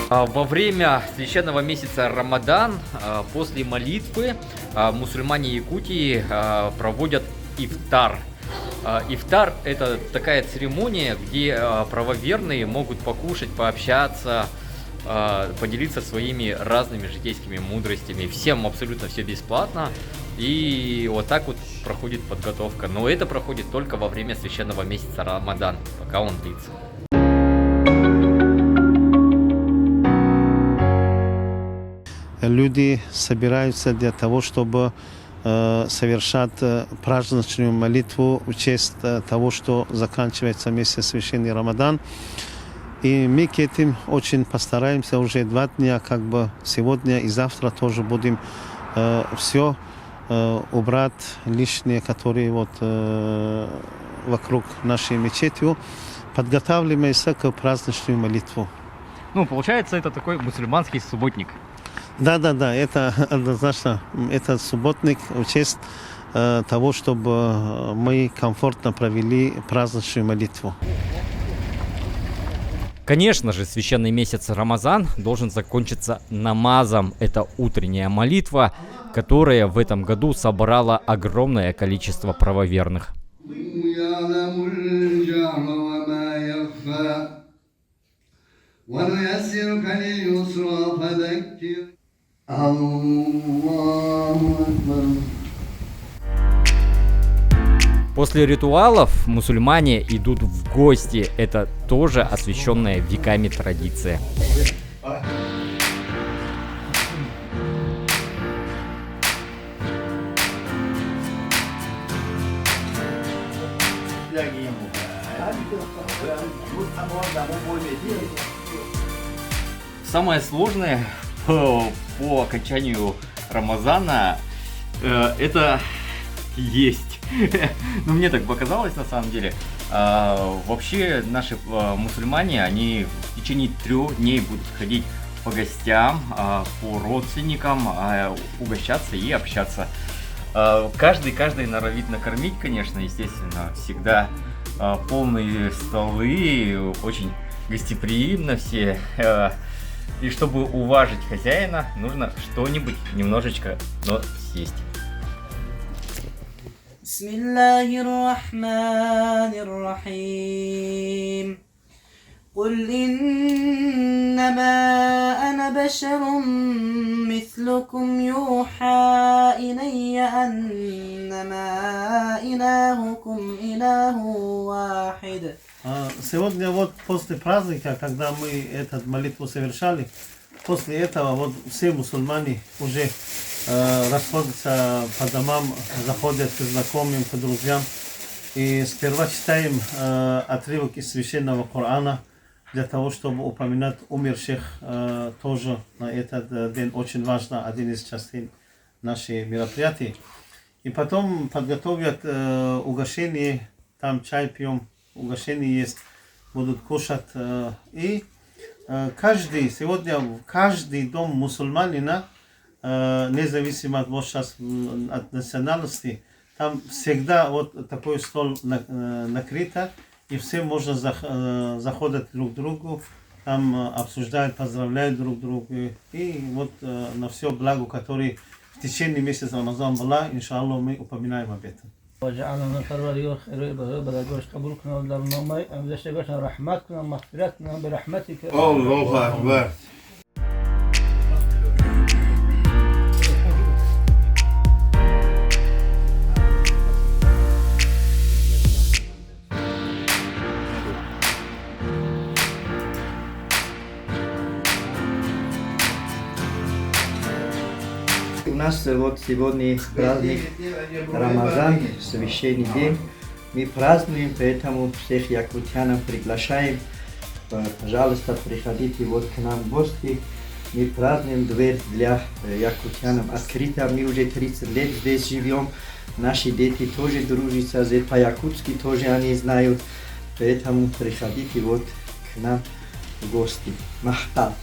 Во время священного месяца Рамадан, после молитвы, мусульмане Якутии проводят ифтар. Ифтар – это такая церемония, где правоверные могут покушать, пообщаться, поделиться своими разными житейскими мудростями. Всем абсолютно все бесплатно. И вот так вот проходит подготовка. Но это проходит только во время священного месяца Рамадан, пока он длится. Люди собираются для того, чтобы совершать праздничную молитву в честь того, что заканчивается месяц священный Рамадан. И мы к этим очень постараемся уже 2 дня, как бы сегодня и завтра тоже будем все убрать лишнее, которые вот вокруг нашей мечети, подготавливаемся к праздничную молитву. Ну, получается, это такой мусульманский субботник. Да, это однозначно, это субботник в честь того, чтобы мы комфортно провели праздничную молитву. Конечно же, священный месяц Рамазан должен закончиться намазом. Это утренняя молитва, которая в этом году собрала огромное количество правоверных. После ритуалов мусульмане идут в гости. Это тоже освященная веками традиция. Самое сложное по окончанию Рамазана это есть. Ну, мне так показалось на самом деле. Вообще наши мусульмане, они в течение 3 дней будут ходить по гостям, по родственникам, угощаться и общаться. Каждый норовит накормить, конечно, естественно, всегда полные столы, очень гостеприимно все. И чтобы уважить хозяина, нужно что-нибудь немножечко, но съесть. بسم الله الرحمن الرحيم قل إنما أنا بشر مثلكم يوحى إلي أنما إلهكم إله واحد. Сегодня вот после праздника, когда мы эту молитву совершали, после этого вот все мусульмане уже расходятся по домам, заходят к знакомым, к друзьям. И сперва читаем отрывок из священного Корана для того, чтобы упоминать умерших тоже на этот день. Очень важно, один из частей наших мероприятий. И потом подготовят угощение, там чай пьем, угощение есть, будут кушать. И сегодня каждый дом мусульманина, независимо от, сейчас, от национальности, там всегда вот такой стол накрыто, и все можно заходить друг к другу, там обсуждают, поздравляют друг друга, и вот на все благо, которое в течение месяца Рамазан была, иншаллах, мы упоминаем об этом. وجعلنا نقرر يوم خير بدأ قبولكنا ودرنا ماي أم دشتغلنا رحمتنا مغفرتنا برحمتك. الله أكبر. У нас вот сегодня праздник Рамазан, священный день. Мы празднуем, поэтому всех якутянов приглашаем. Пожалуйста, приходите вот к нам в гости. Мы празднуем, дверь для якутянам открыта. Мы уже 30 лет здесь живем. Наши дети тоже дружатся, по-якутски тоже они знают. Поэтому приходите вот к нам в гости. Махтал.